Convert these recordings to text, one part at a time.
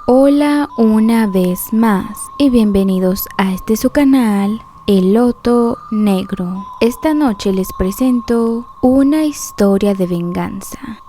Hola una vez más y bienvenidos a su canal, El Loto Negro. Esta noche les presento una historia de venganza.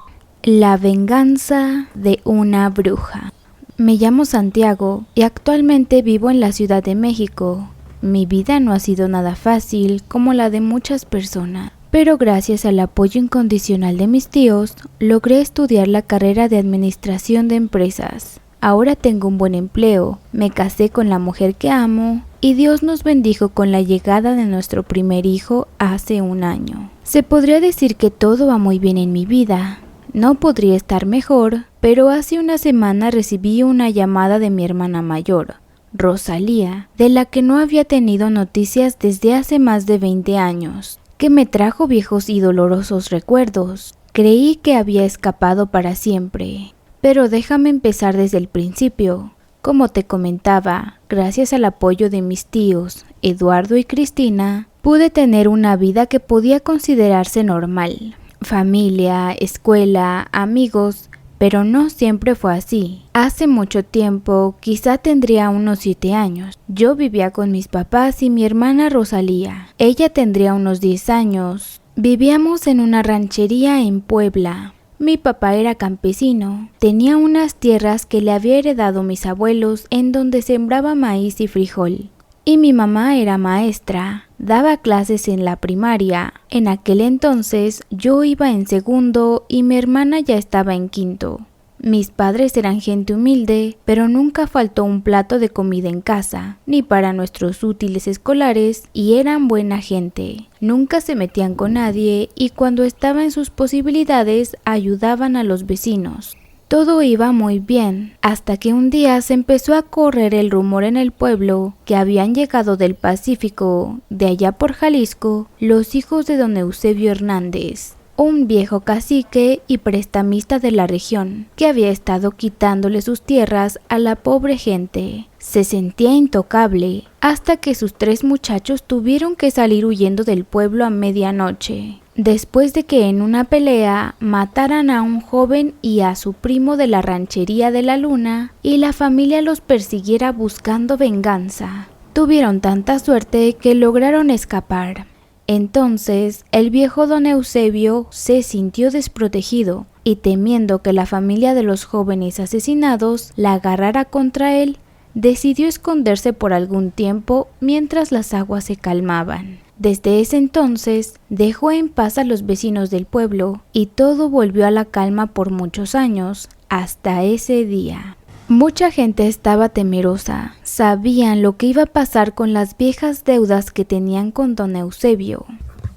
La venganza de una bruja. Me llamo Santiago y actualmente vivo en la Ciudad de México. Mi vida no ha sido nada fácil como la de muchas personas, pero gracias al apoyo incondicional de mis tíos, logré estudiar la carrera de Administración de Empresas. Ahora tengo un buen empleo, me casé con la mujer que amo y Dios nos bendijo con la llegada de nuestro primer hijo hace un año. Se podría decir que todo va muy bien en mi vida. No podría estar mejor, pero hace una semana recibí una llamada de mi hermana mayor, Rosalía, de la que no había tenido noticias desde hace más de 20 años, que me trajo viejos y dolorosos recuerdos. Creí que había escapado para siempre. Pero déjame empezar desde el principio. Como te comentaba, gracias al apoyo de mis tíos, Eduardo y Cristina, pude tener una vida que podía considerarse normal. Familia, escuela, amigos, pero no siempre fue así. Hace mucho tiempo, quizá tendría unos 7 años, yo vivía con mis papás y mi hermana Rosalía. Ella tendría unos 10 años. Vivíamos en una ranchería en Puebla. Mi papá era campesino, tenía unas tierras que le había heredado mis abuelos en donde sembraba maíz y frijol. Y mi mamá era maestra, daba clases en la primaria. En aquel entonces yo iba en segundo y mi hermana ya estaba en quinto. Mis padres eran gente humilde, pero nunca faltó un plato de comida en casa, ni para nuestros útiles escolares, y eran buena gente. Nunca se metían con nadie y cuando estaba en sus posibilidades ayudaban a los vecinos. Todo iba muy bien, hasta que un día se empezó a correr el rumor en el pueblo que habían llegado del Pacífico, de allá por Jalisco, los hijos de don Eusebio Hernández, un viejo cacique y prestamista de la región, que había estado quitándole sus tierras a la pobre gente. Se sentía intocable, hasta que sus 3 muchachos tuvieron que salir huyendo del pueblo a medianoche, después de que en una pelea mataran a un joven y a su primo de la ranchería de la Luna, y la familia los persiguiera buscando venganza. Tuvieron tanta suerte que lograron escapar. Entonces, el viejo don Eusebio se sintió desprotegido y temiendo que la familia de los jóvenes asesinados la agarrara contra él, decidió esconderse por algún tiempo mientras las aguas se calmaban. Desde ese entonces, dejó en paz a los vecinos del pueblo y todo volvió a la calma por muchos años, hasta ese día. Mucha gente estaba temerosa, sabían lo que iba a pasar con las viejas deudas que tenían con don Eusebio.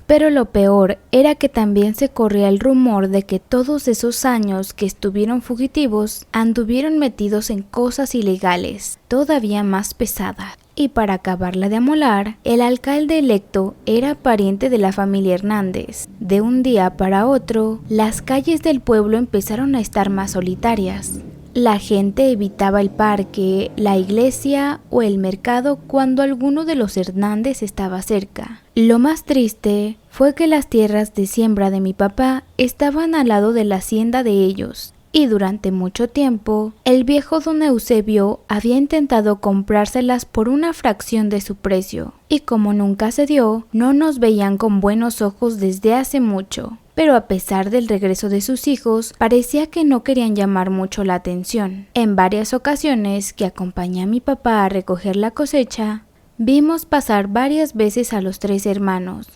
Pero lo peor era que también se corría el rumor de que todos esos años que estuvieron fugitivos anduvieron metidos en cosas ilegales, todavía más pesadas. Y para acabarla de amolar, el alcalde electo era pariente de la familia Hernández. De un día para otro, las calles del pueblo empezaron a estar más solitarias. La gente evitaba el parque, la iglesia o el mercado cuando alguno de los Hernández estaba cerca. Lo más triste fue que las tierras de siembra de mi papá estaban al lado de la hacienda de ellos. Y durante mucho tiempo, el viejo don Eusebio había intentado comprárselas por una fracción de su precio, y como nunca se dio, no nos veían con buenos ojos desde hace mucho. Pero a pesar del regreso de sus hijos, parecía que no querían llamar mucho la atención. En varias ocasiones que acompañé a mi papá a recoger la cosecha, vimos pasar varias veces a los 3 hermanos,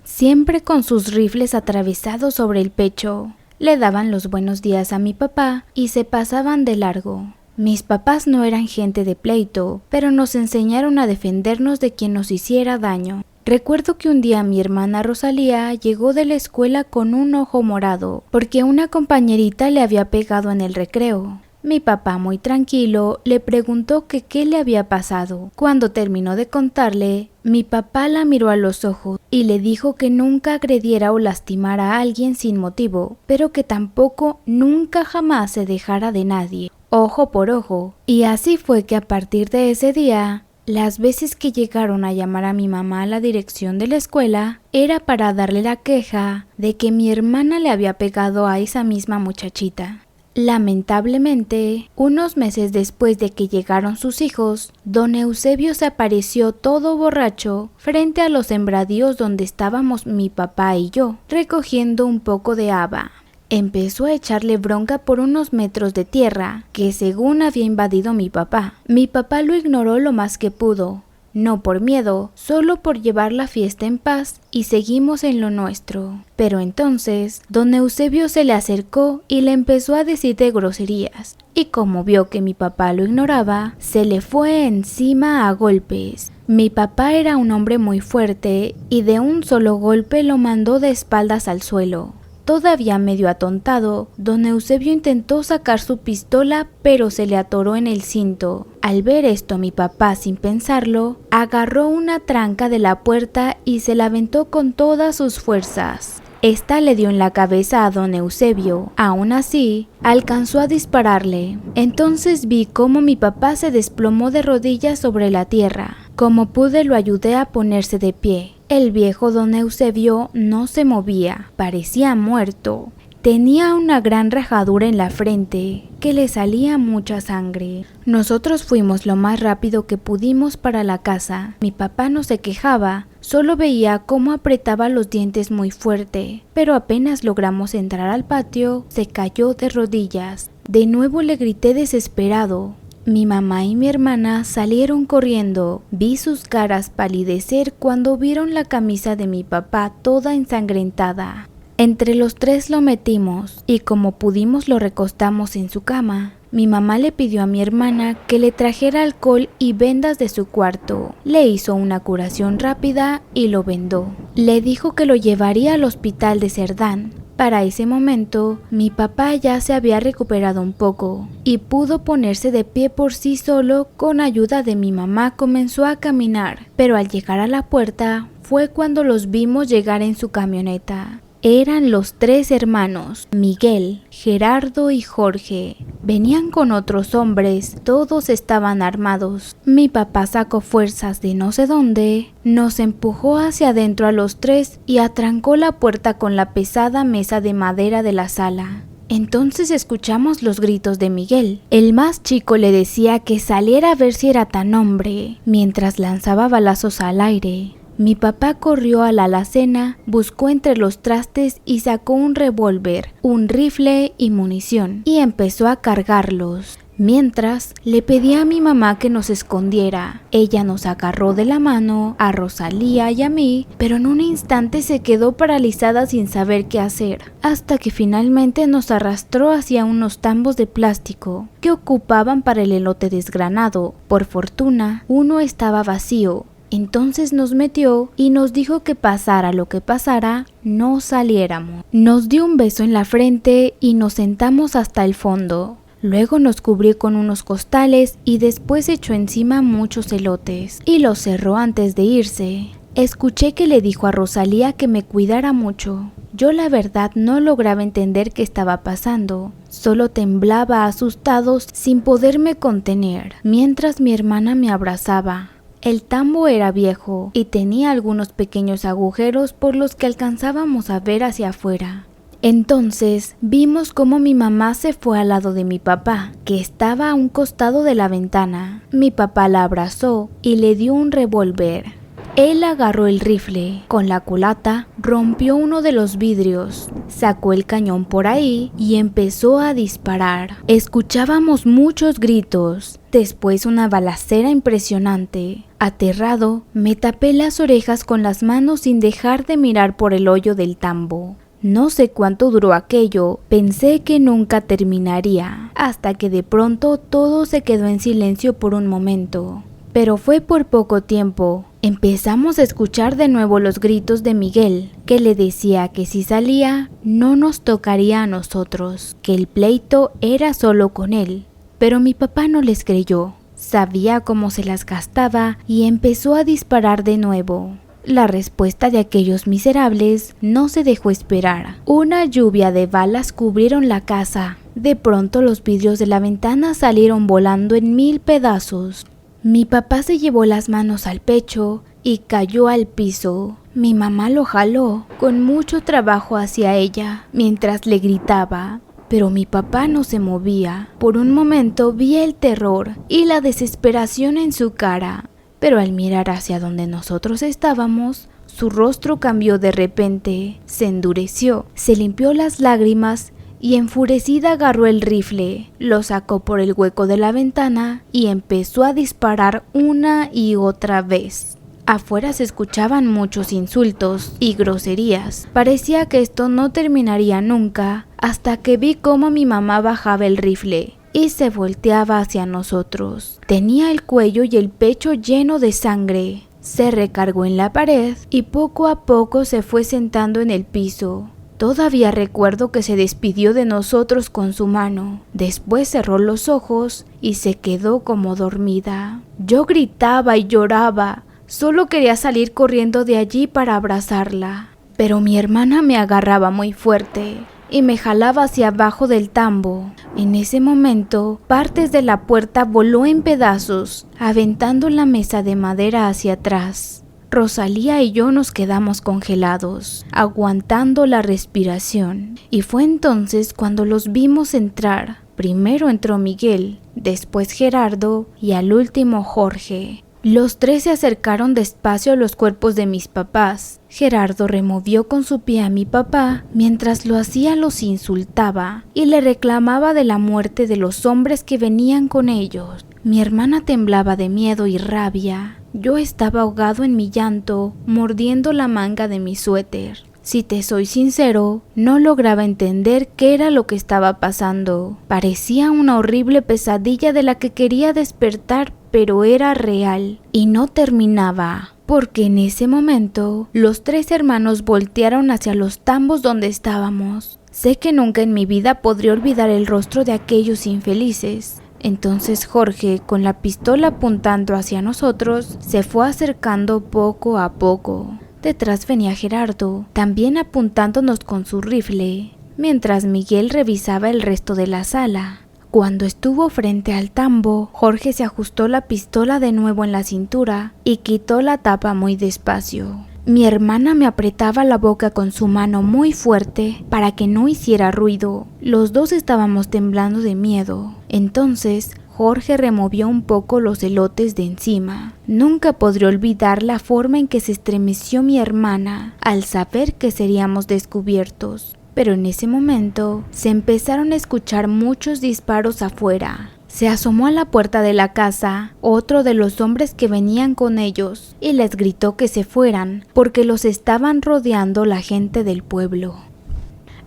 siempre con sus rifles atravesados sobre el pecho. Le daban los buenos días a mi papá y se pasaban de largo. Mis papás no eran gente de pleito, pero nos enseñaron a defendernos de quien nos hiciera daño. Recuerdo que un día mi hermana Rosalía llegó de la escuela con un ojo morado, porque una compañerita le había pegado en el recreo. Mi papá, muy tranquilo, le preguntó que qué le había pasado. Cuando terminó de contarle, mi papá la miró a los ojos y le dijo que nunca agrediera o lastimara a alguien sin motivo, pero que tampoco nunca jamás se dejara de nadie, ojo por ojo. Y así fue que a partir de ese día, las veces que llegaron a llamar a mi mamá a la dirección de la escuela, era para darle la queja de que mi hermana le había pegado a esa misma muchachita. Lamentablemente, unos meses después de que llegaron sus hijos, don Eusebio se apareció todo borracho frente a los sembradíos donde estábamos mi papá y yo, recogiendo un poco de haba. Empezó a echarle bronca por unos metros de tierra que según había invadido mi papá. Mi papá lo ignoró lo más que pudo. No por miedo, solo por llevar la fiesta en paz y seguimos en lo nuestro. Pero entonces, don Eusebio se le acercó y le empezó a decir de groserías. Y como vio que mi papá lo ignoraba, se le fue encima a golpes. Mi papá era un hombre muy fuerte y de un solo golpe lo mandó de espaldas al suelo. Todavía medio atontado, don Eusebio intentó sacar su pistola, pero se le atoró en el cinto. Al ver esto, mi papá, sin pensarlo, agarró una tranca de la puerta y se la aventó con todas sus fuerzas. Esta le dio en la cabeza a don Eusebio. Aún así, alcanzó a dispararle. Entonces vi cómo mi papá se desplomó de rodillas sobre la tierra. Como pude, lo ayudé a ponerse de pie. El viejo don Eusebio no se movía, parecía muerto. Tenía una gran rajadura en la frente, que le salía mucha sangre. Nosotros fuimos lo más rápido que pudimos para la casa. Mi papá no se quejaba, solo veía cómo apretaba los dientes muy fuerte, pero apenas logramos entrar al patio, se cayó de rodillas. De nuevo le grité desesperado. Mi mamá y mi hermana salieron corriendo. Vi sus caras palidecer cuando vieron la camisa de mi papá toda ensangrentada. Entre los tres lo metimos y como pudimos lo recostamos en su cama. Mi mamá le pidió a mi hermana que le trajera alcohol y vendas de su cuarto. Le hizo una curación rápida y lo vendó. Le dijo que lo llevaría al hospital de Cerdán. Para ese momento, mi papá ya se había recuperado un poco y pudo ponerse de pie por sí solo. Con ayuda de mi mamá comenzó a caminar, pero al llegar a la puerta fue cuando los vimos llegar en su camioneta. Eran los tres hermanos, Miguel, Gerardo y Jorge. Venían con otros hombres, todos estaban armados. Mi papá sacó fuerzas de no sé dónde, nos empujó hacia adentro a los tres y atrancó la puerta con la pesada mesa de madera de la sala. Entonces escuchamos los gritos de Miguel. El más chico le decía que saliera a ver si era tan hombre, mientras lanzaba balazos al aire. Mi papá corrió a la alacena, buscó entre los trastes y sacó un revólver, un rifle y munición, y empezó a cargarlos. Mientras, le pedí a mi mamá que nos escondiera. Ella nos agarró de la mano, a Rosalía y a mí, pero en un instante se quedó paralizada sin saber qué hacer, hasta que finalmente nos arrastró hacia unos tambos de plástico que ocupaban para el elote desgranado. Por fortuna, uno estaba vacío. Entonces nos metió y nos dijo que pasara lo que pasara, no saliéramos. Nos dio un beso en la frente y nos sentamos hasta el fondo. Luego nos cubrió con unos costales y después echó encima muchos elotes y los cerró antes de irse. Escuché que le dijo a Rosalía que me cuidara mucho. Yo la verdad no lograba entender qué estaba pasando. Solo temblaba asustado sin poderme contener, mientras mi hermana me abrazaba. El tambo era viejo y tenía algunos pequeños agujeros por los que alcanzábamos a ver hacia afuera. Entonces vimos cómo mi mamá se fue al lado de mi papá, que estaba a un costado de la ventana. Mi papá la abrazó y le dio un revólver. Él agarró el rifle, con la culata rompió uno de los vidrios, sacó el cañón por ahí y empezó a disparar. Escuchábamos muchos gritos, después una balacera impresionante. Aterrado, me tapé las orejas con las manos sin dejar de mirar por el hoyo del tambo. No sé cuánto duró aquello, pensé que nunca terminaría, hasta que de pronto todo se quedó en silencio por un momento. Pero fue por poco tiempo. Empezamos a escuchar de nuevo los gritos de Miguel, que le decía que si salía, no nos tocaría a nosotros, que el pleito era solo con él. Pero mi papá no les creyó. Sabía cómo se las gastaba y empezó a disparar de nuevo. La respuesta de aquellos miserables no se dejó esperar. Una lluvia de balas cubrieron la casa. De pronto los vidrios de la ventana salieron volando en 1000 pedazos. Mi papá se llevó las manos al pecho y cayó al piso. Mi mamá lo jaló con mucho trabajo hacia ella, mientras le gritaba: pero mi papá no se movía. Por un momento vi el terror y la desesperación en su cara, pero al mirar hacia donde nosotros estábamos, su rostro cambió de repente, se endureció, se limpió las lágrimas y enfurecida agarró el rifle, lo sacó por el hueco de la ventana y empezó a disparar una y otra vez. Afuera se escuchaban muchos insultos y groserías. Parecía que esto no terminaría nunca, hasta que vi cómo mi mamá bajaba el rifle y se volteaba hacia nosotros. Tenía el cuello y el pecho lleno de sangre. Se recargó en la pared y poco a poco se fue sentando en el piso. Todavía recuerdo que se despidió de nosotros con su mano. Después cerró los ojos y se quedó como dormida. Yo gritaba y lloraba. Solo quería salir corriendo de allí para abrazarla. Pero mi hermana me agarraba muy fuerte y me jalaba hacia abajo del tambo. En ese momento, partes de la puerta voló en pedazos, aventando la mesa de madera hacia atrás. Rosalía y yo nos quedamos congelados, aguantando la respiración. Y fue entonces cuando los vimos entrar. Primero entró Miguel, después Gerardo y al último Jorge. Los tres se acercaron despacio a los cuerpos de mis papás. Gerardo removió con su pie a mi papá. Mientras lo hacía los insultaba y le reclamaba de la muerte de los hombres que venían con ellos. Mi hermana temblaba de miedo y rabia. Yo estaba ahogado en mi llanto, mordiendo la manga de mi suéter. Si te soy sincero, no lograba entender qué era lo que estaba pasando. Parecía una horrible pesadilla de la que quería despertar, pero era real y no terminaba, porque en ese momento los tres hermanos voltearon hacia los tambos donde estábamos. Sé que nunca en mi vida podré olvidar el rostro de aquellos infelices. Entonces Jorge, con la pistola apuntando hacia nosotros, se fue acercando poco a poco. Detrás venía Gerardo, también apuntándonos con su rifle, mientras Miguel revisaba el resto de la sala. Cuando estuvo frente al tambo, Jorge se ajustó la pistola de nuevo en la cintura y quitó la tapa muy despacio. Mi hermana me apretaba la boca con su mano muy fuerte para que no hiciera ruido. Los dos estábamos temblando de miedo. Entonces, Jorge removió un poco los elotes de encima. Nunca podré olvidar la forma en que se estremeció mi hermana al saber que seríamos descubiertos. Pero en ese momento se empezaron a escuchar muchos disparos afuera. Se asomó a la puerta de la casa otro de los hombres que venían con ellos y les gritó que se fueran porque los estaban rodeando la gente del pueblo.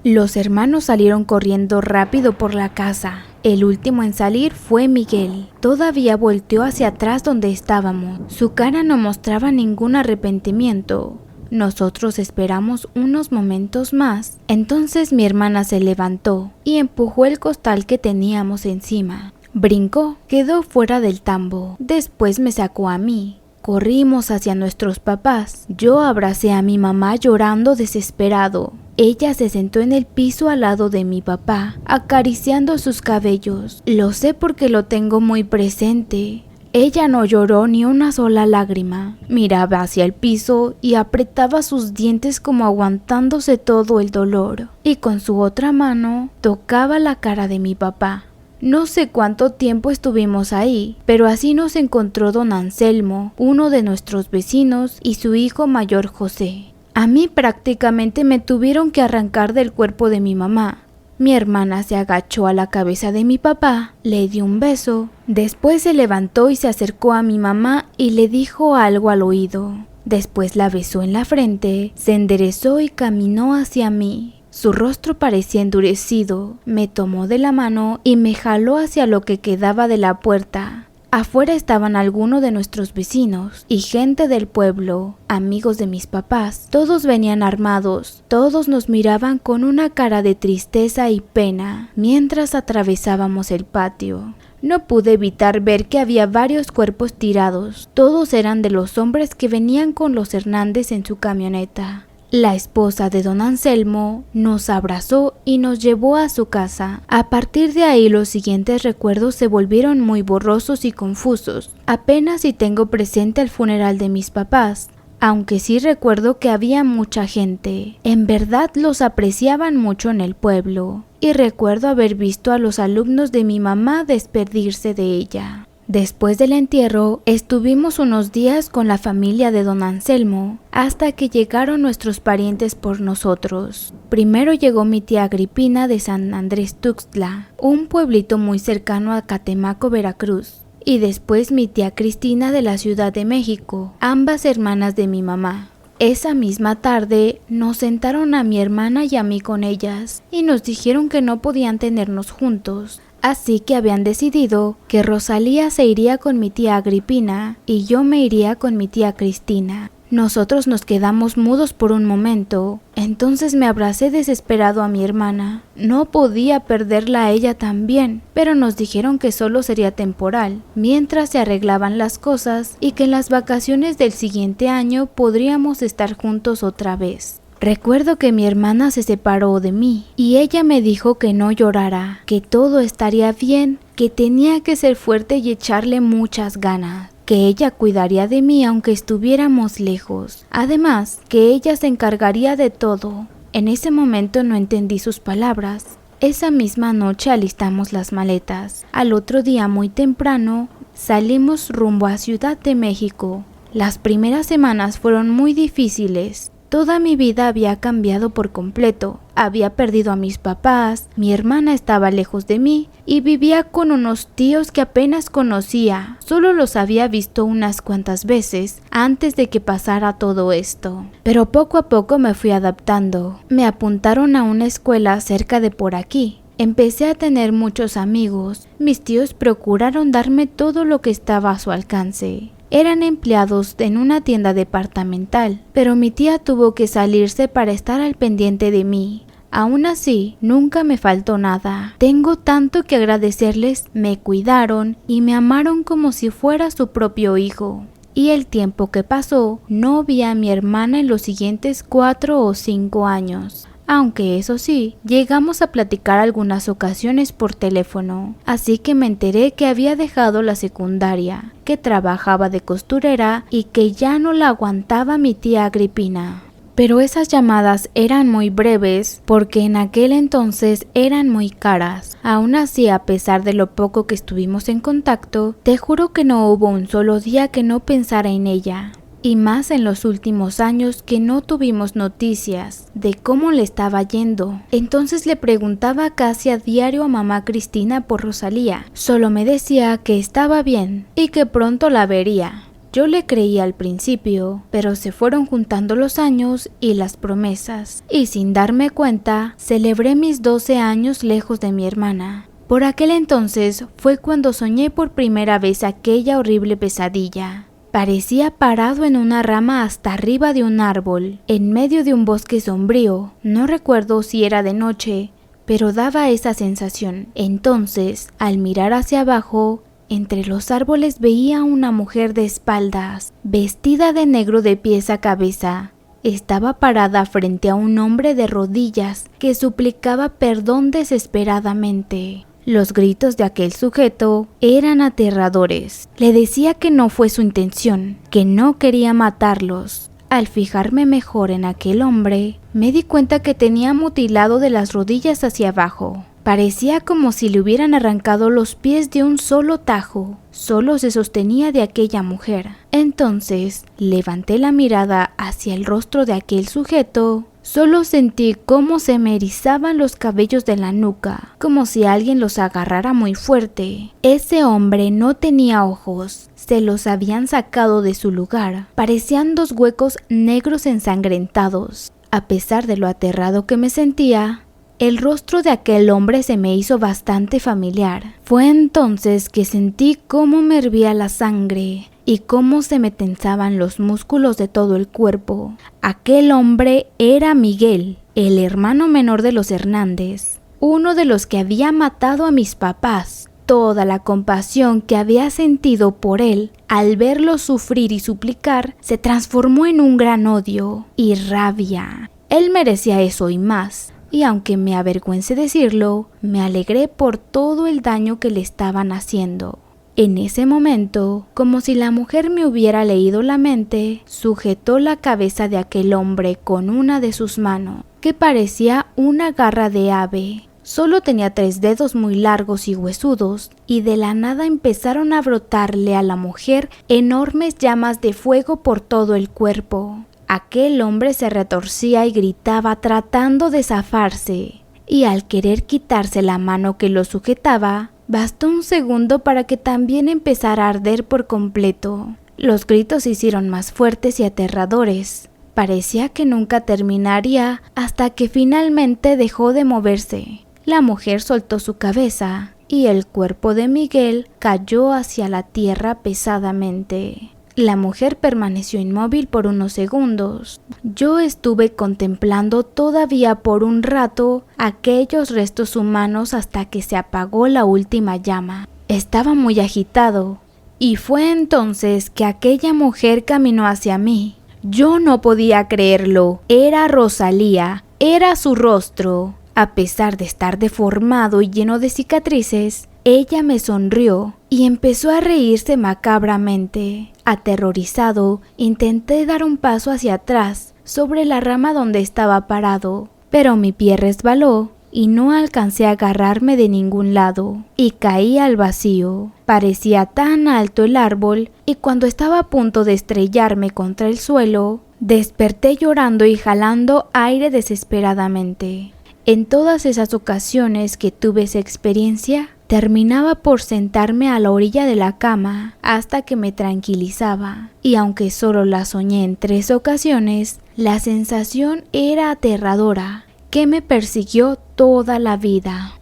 Los hermanos salieron corriendo rápido por la casa. El último en salir fue Miguel. Todavía volteó hacia atrás donde estábamos. Su cara no mostraba ningún arrepentimiento. Nosotros esperamos unos momentos más. Entonces mi hermana se levantó y empujó el costal que teníamos encima. Brincó, quedó fuera del tambo. Después me sacó a mí. Corrimos hacia nuestros papás. Yo abracé a mi mamá llorando desesperado. Ella se sentó en el piso al lado de mi papá, acariciando sus cabellos. Lo sé porque lo tengo muy presente. Ella no lloró ni una sola lágrima. Miraba hacia el piso y apretaba sus dientes como aguantándose todo el dolor. Y con su otra mano tocaba la cara de mi papá. No sé cuánto tiempo estuvimos ahí, pero así nos encontró don Anselmo, uno de nuestros vecinos, y su hijo mayor José. A mí prácticamente me tuvieron que arrancar del cuerpo de mi mamá. Mi hermana se agachó a la cabeza de mi papá, le dio un beso, después se levantó y se acercó a mi mamá y le dijo algo al oído. Después la besó en la frente, se enderezó y caminó hacia mí. Su rostro parecía endurecido, me tomó de la mano y me jaló hacia lo que quedaba de la puerta. Afuera estaban algunos de nuestros vecinos y gente del pueblo, amigos de mis papás. Todos venían armados, todos nos miraban con una cara de tristeza y pena mientras atravesábamos el patio. No pude evitar ver que había varios cuerpos tirados. Todos eran de los hombres que venían con los Hernández en su camioneta. La esposa de don Anselmo nos abrazó y nos llevó a su casa. A partir de ahí los siguientes recuerdos se volvieron muy borrosos y confusos. Apenas si tengo presente el funeral de mis papás. aunque sí recuerdo que había mucha gente. En verdad los apreciaban mucho en el pueblo, y recuerdo haber visto a los alumnos de mi mamá despedirse de ella. Después del entierro, estuvimos unos días con la familia de don Anselmo, hasta que llegaron nuestros parientes por nosotros. Primero llegó mi tía Agripina de San Andrés Tuxtla, un pueblito muy cercano a Catemaco, Veracruz. Y después mi tía Cristina de la Ciudad de México, ambas hermanas de mi mamá. Esa misma tarde nos sentaron a mi hermana y a mí con ellas y nos dijeron que no podían tenernos juntos, así que habían decidido que Rosalía se iría con mi tía Agripina y yo me iría con mi tía Cristina. Nosotros nos quedamos mudos por un momento, entonces me abracé desesperado a mi hermana. No podía perderla a ella también, pero nos dijeron que solo sería temporal, mientras se arreglaban las cosas y que en las vacaciones del siguiente año podríamos estar juntos otra vez. Recuerdo que mi hermana se separó de mí y ella me dijo que no llorara, que todo estaría bien, que tenía que ser fuerte y echarle muchas ganas, que ella cuidaría de mí aunque estuviéramos lejos. Además, que ella se encargaría de todo. En ese momento no entendí sus palabras. Esa misma noche alistamos las maletas. Al otro día muy temprano salimos rumbo a Ciudad de México. Las primeras semanas fueron muy difíciles. Toda mi vida había cambiado por completo. Había perdido a mis papás, mi hermana estaba lejos de mí y vivía con unos tíos que apenas conocía. Solo los había visto unas cuantas veces antes de que pasara todo esto. Pero poco a poco me fui adaptando. Me apuntaron a una escuela cerca de por aquí. Empecé a tener muchos amigos. Mis tíos procuraron darme todo lo que estaba a su alcance. Eran empleados en una tienda departamental, pero mi tía tuvo que salirse para estar al pendiente de mí. Aún así, nunca me faltó nada. Tengo tanto que agradecerles, me cuidaron y me amaron como si fuera su propio hijo. Y el tiempo que pasó, no vi a mi hermana en los siguientes 4 o 5 años. Aunque eso sí, llegamos a platicar algunas ocasiones por teléfono, así que me enteré que había dejado la secundaria, que trabajaba de costurera y que ya no la aguantaba mi tía Agripina. Pero esas llamadas eran muy breves porque en aquel entonces eran muy caras. Aún así, a pesar de lo poco que estuvimos en contacto, te juro que no hubo un solo día que no pensara en ella. Y más en los últimos años que no tuvimos noticias de cómo le estaba yendo. Entonces le preguntaba casi a diario a mamá Cristina por Rosalía. Solo me decía que estaba bien y que pronto la vería. Yo le creía al principio, pero se fueron juntando los años y las promesas. Y sin darme cuenta, celebré mis 12 años lejos de mi hermana. Por aquel entonces fue cuando soñé por primera vez aquella horrible pesadilla. Parecía parado en una rama hasta arriba de un árbol, en medio de un bosque sombrío. No recuerdo si era de noche, pero daba esa sensación. Entonces, al mirar hacia abajo, entre los árboles veía a una mujer de espaldas, vestida de negro de pies a cabeza. Estaba parada frente a un hombre de rodillas que suplicaba perdón desesperadamente. Los gritos de aquel sujeto eran aterradores. Le decía que no fue su intención, que no quería matarlos. Al fijarme mejor en aquel hombre, me di cuenta que tenía mutilado de las rodillas hacia abajo. Parecía como si le hubieran arrancado los pies de un solo tajo. Solo se sostenía de aquella mujer. Entonces, levanté la mirada hacia el rostro de aquel sujeto. Solo sentí cómo se me erizaban los cabellos de la nuca, como si alguien los agarrara muy fuerte. Ese hombre no tenía ojos, se los habían sacado de su lugar. Parecían 2 huecos negros ensangrentados. A pesar de lo aterrado que me sentía, el rostro de aquel hombre se me hizo bastante familiar. Fue entonces que sentí cómo me hervía la sangre y cómo se me tensaban los músculos de todo el cuerpo. Aquel hombre era Miguel, el hermano menor de los Hernández, uno de los que había matado a mis papás. Toda la compasión que había sentido por él al verlo sufrir y suplicar se transformó en un gran odio y rabia. Él merecía eso y más. Y aunque me avergüence decirlo, me alegré por todo el daño que le estaban haciendo. En ese momento, como si la mujer me hubiera leído la mente, sujetó la cabeza de aquel hombre con una de sus manos, que parecía una garra de ave. Solo tenía 3 dedos muy largos y huesudos, y de la nada empezaron a brotarle a la mujer enormes llamas de fuego por todo el cuerpo. Aquel hombre se retorcía y gritaba tratando de zafarse, y al querer quitarse la mano que lo sujetaba, bastó un segundo para que también empezara a arder por completo. Los gritos se hicieron más fuertes y aterradores. Parecía que nunca terminaría hasta que finalmente dejó de moverse. La mujer soltó su cabeza y el cuerpo de Miguel cayó hacia la tierra pesadamente. La mujer permaneció inmóvil por unos segundos. Yo estuve contemplando todavía por un rato aquellos restos humanos hasta que se apagó la última llama. Estaba muy agitado, y fue entonces que aquella mujer caminó hacia mí. Yo no podía creerlo. Era Rosalía, era su rostro. A pesar de estar deformado y lleno de cicatrices, ella me sonrió y empezó a reírse macabramente. Aterrorizado, intenté dar un paso hacia atrás sobre la rama donde estaba parado, pero mi pie resbaló y no alcancé a agarrarme de ningún lado y caí al vacío. Parecía tan alto el árbol y cuando estaba a punto de estrellarme contra el suelo, desperté llorando y jalando aire desesperadamente. En todas esas ocasiones que tuve esa experiencia, terminaba por sentarme a la orilla de la cama hasta que me tranquilizaba, y aunque solo la soñé en 3 ocasiones, la sensación era aterradora, que me persiguió toda la vida.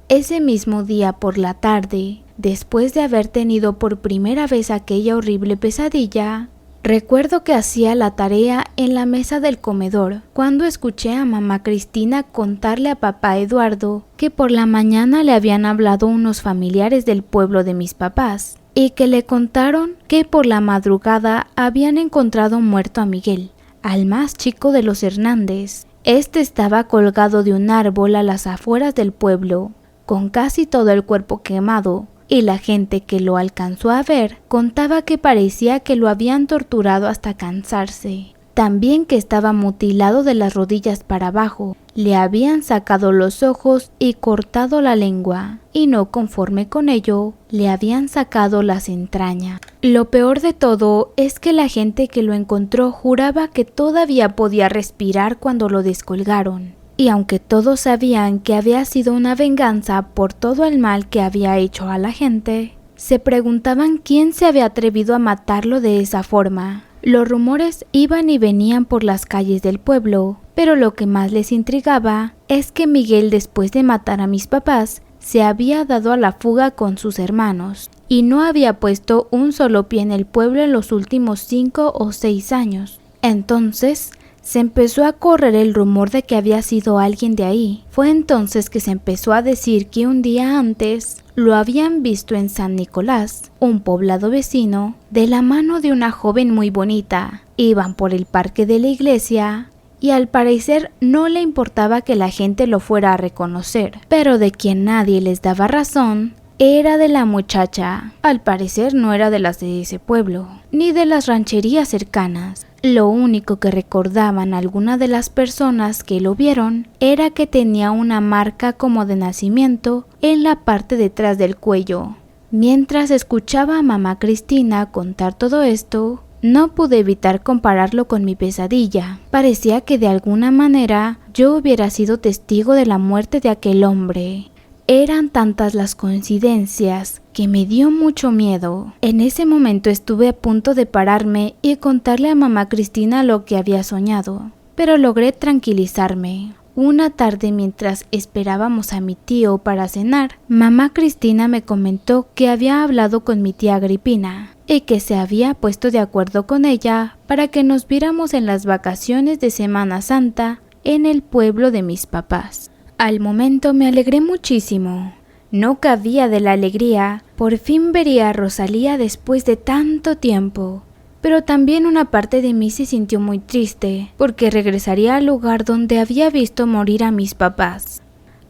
Ese mismo día por la tarde, después de haber tenido por primera vez aquella horrible pesadilla, recuerdo que hacía la tarea en la mesa del comedor cuando escuché a mamá Cristina contarle a papá Eduardo que por la mañana le habían hablado unos familiares del pueblo de mis papás y que le contaron que por la madrugada habían encontrado muerto a Miguel, al más chico de los Hernández. Este estaba colgado de un árbol a las afueras del pueblo, con casi todo el cuerpo quemado, y la gente que lo alcanzó a ver contaba que parecía que lo habían torturado hasta cansarse. También que estaba mutilado de las rodillas para abajo, le habían sacado los ojos y cortado la lengua, y no conforme con ello, le habían sacado las entrañas. Lo peor de todo es que la gente que lo encontró juraba que todavía podía respirar cuando lo descolgaron. Y aunque todos sabían que había sido una venganza por todo el mal que había hecho a la gente, se preguntaban quién se había atrevido a matarlo de esa forma. Los rumores iban y venían por las calles del pueblo, pero lo que más les intrigaba es que Miguel, después de matar a mis papás, se había dado a la fuga con sus hermanos y no había puesto un solo pie en el pueblo en los últimos 5 o 6 años. Entonces se empezó a correr el rumor de que había sido alguien de ahí. Fue entonces que se empezó a decir que un día antes lo habían visto en San Nicolás, un poblado vecino, de la mano de una joven muy bonita. Iban por el parque de la iglesia y al parecer no le importaba que la gente lo fuera a reconocer, pero de quien nadie les daba razón era de la muchacha. Al parecer no era de las de ese pueblo, ni de las rancherías cercanas. Lo único que recordaban algunas de las personas que lo vieron era que tenía una marca como de nacimiento en la parte detrás del cuello. Mientras escuchaba a mamá Cristina contar todo esto, no pude evitar compararlo con mi pesadilla. Parecía que de alguna manera yo hubiera sido testigo de la muerte de aquel hombre. Eran tantas las coincidencias que me dio mucho miedo. En ese momento estuve a punto de pararme y contarle a mamá Cristina lo que había soñado, pero logré tranquilizarme. Una tarde, mientras esperábamos a mi tío para cenar, mamá Cristina me comentó que había hablado con mi tía Agripina y que se había puesto de acuerdo con ella para que nos viéramos en las vacaciones de Semana Santa en el pueblo de mis papás. Al momento me alegré muchísimo. No cabía de la alegría. Por fin vería a Rosalía después de tanto tiempo. Pero también una parte de mí se sintió muy triste, porque regresaría al lugar donde había visto morir a mis papás.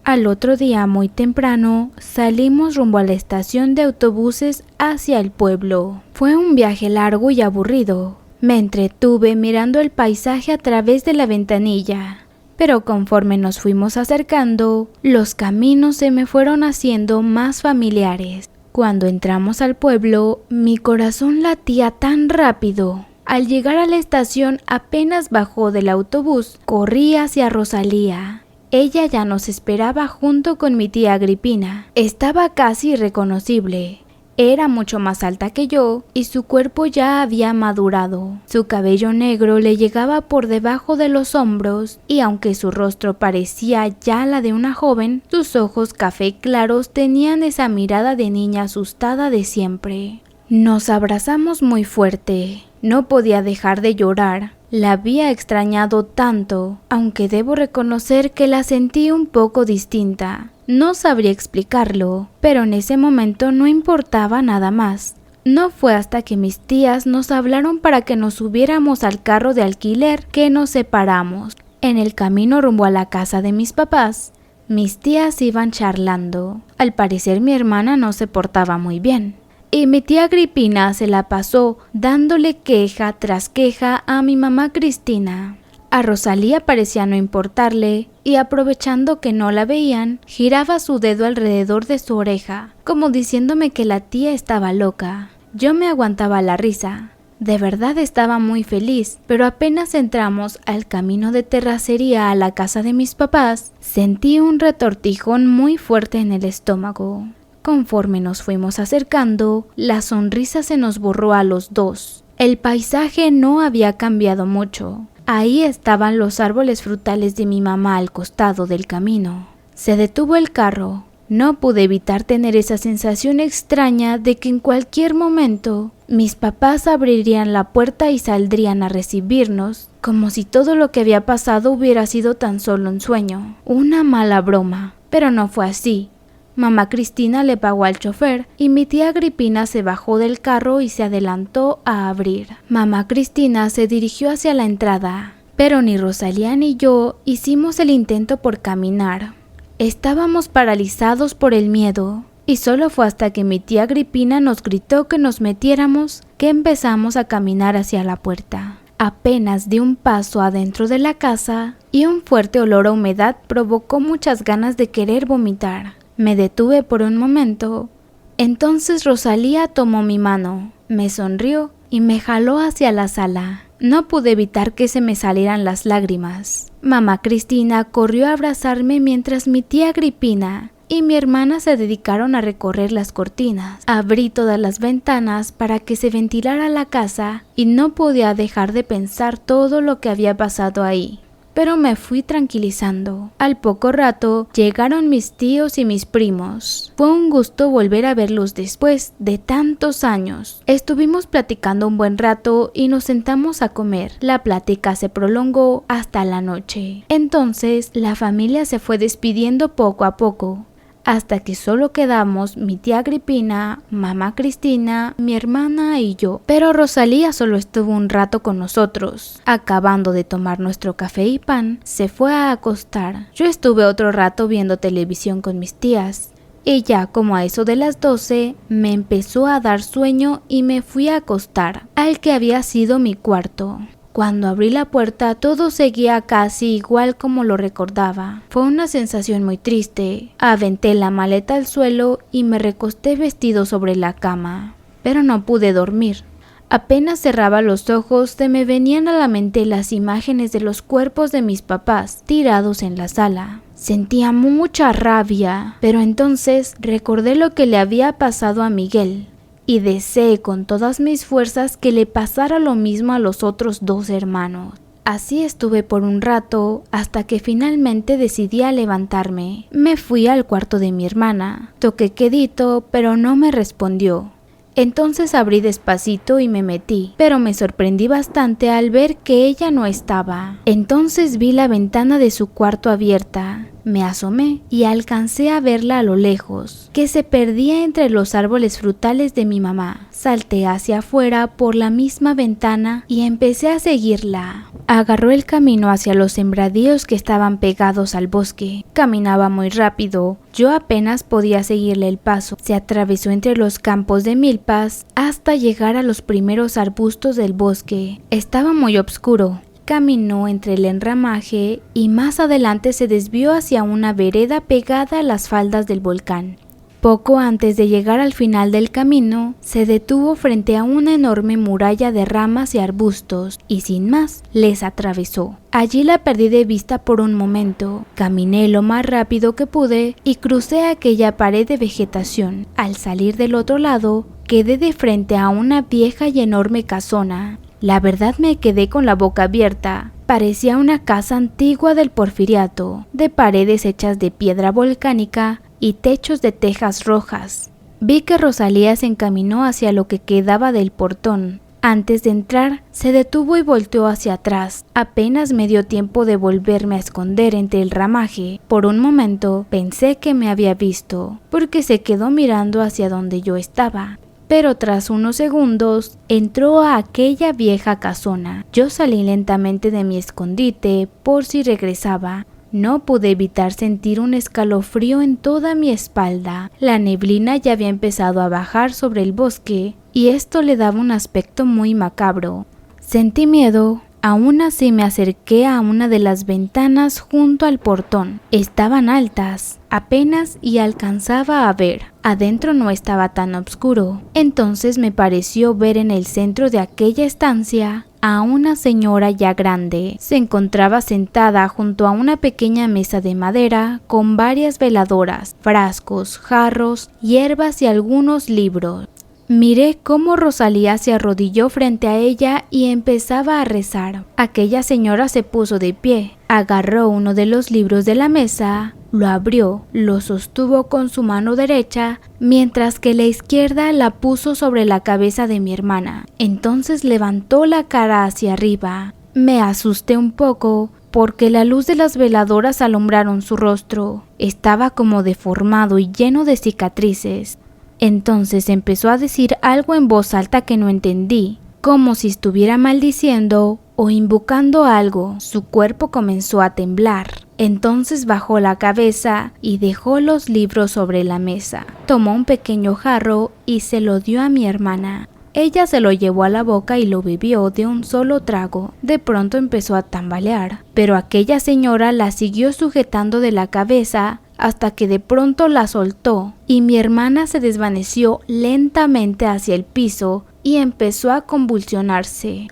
Al otro día muy temprano salimos rumbo a la estación de autobuses hacia el pueblo. Fue un viaje largo y aburrido. Me entretuve mirando el paisaje a través de la ventanilla. Pero conforme nos fuimos acercando, los caminos se me fueron haciendo más familiares. Cuando entramos al pueblo, mi corazón latía tan rápido. Al llegar a la estación, apenas bajó del autobús, corrí hacia Rosalía. Ella ya nos esperaba junto con mi tía Agripina. Estaba casi irreconocible. Era mucho más alta que yo y su cuerpo ya había madurado. Su cabello negro le llegaba por debajo de los hombros y aunque su rostro parecía ya la de una joven, sus ojos café claros tenían esa mirada de niña asustada de siempre. Nos abrazamos muy fuerte. No podía dejar de llorar. La había extrañado tanto, aunque debo reconocer que la sentí un poco distinta. No sabría explicarlo, pero en ese momento no importaba nada más. No fue hasta que mis tías nos hablaron para que nos subiéramos al carro de alquiler que nos separamos. En el camino rumbo a la casa de mis papás, mis tías iban charlando. Al parecer mi hermana no se portaba muy bien. Y mi tía Agripina se la pasó dándole queja tras queja a mi mamá Cristina. A Rosalía parecía no importarle y aprovechando que no la veían, giraba su dedo alrededor de su oreja, como diciéndome que la tía estaba loca. Yo me aguantaba la risa. De verdad estaba muy feliz, pero apenas entramos al camino de terracería a la casa de mis papás, sentí un retortijón muy fuerte en el estómago. Conforme nos fuimos acercando, la sonrisa se nos borró a los dos. El paisaje no había cambiado mucho. Ahí estaban los árboles frutales de mi mamá al costado del camino. Se detuvo el carro. No pude evitar tener esa sensación extraña de que en cualquier momento mis papás abrirían la puerta y saldrían a recibirnos, como si todo lo que había pasado hubiera sido tan solo un sueño, una mala broma. Pero no fue así. Mamá Cristina le pagó al chofer y mi tía Agripina se bajó del carro y se adelantó a abrir. Mamá Cristina se dirigió hacia la entrada, pero ni Rosalía ni yo hicimos el intento por caminar. Estábamos paralizados por el miedo y solo fue hasta que mi tía Agripina nos gritó que nos metiéramos que empezamos a caminar hacia la puerta. Apenas di un paso adentro de la casa y un fuerte olor a humedad provocó muchas ganas de querer vomitar. Me detuve por un momento. Entonces Rosalía tomó mi mano, me sonrió y me jaló hacia la sala. No pude evitar que se me salieran las lágrimas. Mamá Cristina corrió a abrazarme mientras mi tía Agripina y mi hermana se dedicaron a recorrer las cortinas. Abrí todas las ventanas para que se ventilara la casa y no podía dejar de pensar todo lo que había pasado ahí. Pero me fui tranquilizando. Al poco rato llegaron mis tíos y mis primos. Fue un gusto volver a verlos después de tantos años. Estuvimos platicando un buen rato y nos sentamos a comer. La plática se prolongó hasta la noche. Entonces la familia se fue despidiendo poco a poco, hasta que solo quedamos mi tía Agripina, mamá Cristina, mi hermana y yo. Pero Rosalía solo estuvo un rato con nosotros. Acabando de tomar nuestro café y pan, se fue a acostar. Yo estuve otro rato viendo televisión con mis tías. Y ya como a eso de las 12, me empezó a dar sueño y me fui a acostar al que había sido mi cuarto. Cuando abrí la puerta, todo seguía casi igual como lo recordaba. Fue una sensación muy triste. Aventé la maleta al suelo y me recosté vestido sobre la cama. Pero no pude dormir. Apenas cerraba los ojos, se me venían a la mente las imágenes de los cuerpos de mis papás tirados en la sala. Sentía mucha rabia, pero entonces recordé lo que le había pasado a Miguel. Y deseé con todas mis fuerzas que le pasara lo mismo a los otros dos hermanos. Así estuve por un rato hasta que finalmente decidí a levantarme. Me fui al cuarto de mi hermana. Toqué quedito, pero no me respondió. Entonces abrí despacito y me metí, pero me sorprendí bastante al ver que ella no estaba. Entonces vi la ventana de su cuarto abierta Me asomé y alcancé a verla a lo lejos, que se perdía entre los árboles frutales de mi mamá. Salté hacia afuera por la misma ventana y empecé a seguirla. Agarró el camino hacia los sembradíos que estaban pegados al bosque. Caminaba muy rápido. Yo apenas podía seguirle el paso. Se atravesó entre los campos de milpas hasta llegar a los primeros arbustos del bosque. Estaba muy oscuro. Caminó entre el enramaje y más adelante se desvió hacia una vereda pegada a las faldas del volcán. Poco antes de llegar al final del camino, se detuvo frente a una enorme muralla de ramas y arbustos y sin más, les atravesó. Allí la perdí de vista por un momento. Caminé lo más rápido que pude y crucé aquella pared de vegetación. Al salir del otro lado, quedé de frente a una vieja y enorme casona. La verdad me quedé con la boca abierta. Parecía una casa antigua del Porfiriato, de paredes hechas de piedra volcánica y techos de tejas rojas. Vi que Rosalía se encaminó hacia lo que quedaba del portón. Antes de entrar, se detuvo y volteó hacia atrás. Apenas me dio tiempo de volverme a esconder entre el ramaje. Por un momento pensé que me había visto, porque se quedó mirando hacia donde yo estaba. Pero tras unos segundos entró a aquella vieja casona. Yo salí lentamente de mi escondite por si regresaba. No pude evitar sentir un escalofrío en toda mi espalda. La neblina ya había empezado a bajar sobre el bosque y esto le daba un aspecto muy macabro. Sentí miedo. Aún así me acerqué a una de las ventanas junto al portón. Estaban altas, apenas y alcanzaba a ver. Adentro no estaba tan oscuro. Entonces me pareció ver en el centro de aquella estancia a una señora ya grande. Se encontraba sentada junto a una pequeña mesa de madera con varias veladoras, frascos, jarros, hierbas y algunos libros. Miré cómo Rosalía se arrodilló frente a ella y empezaba a rezar. Aquella señora se puso de pie, agarró uno de los libros de la mesa, lo abrió, lo sostuvo con su mano derecha, mientras que la izquierda la puso sobre la cabeza de mi hermana. Entonces levantó la cara hacia arriba. Me asusté un poco, porque la luz de las veladoras alumbraron su rostro. Estaba como deformado y lleno de cicatrices. Entonces empezó a decir algo en voz alta que no entendí, como si estuviera maldiciendo o invocando algo. Su cuerpo comenzó a temblar. Entonces bajó la cabeza y dejó los libros sobre la mesa. Tomó un pequeño jarro y se lo dio a mi hermana. Ella se lo llevó a la boca y lo bebió de un solo trago. De pronto empezó a tambalear, pero aquella señora la siguió sujetando de la cabeza hasta que de pronto la soltó y mi hermana se desvaneció lentamente hacia el piso y empezó a convulsionarse.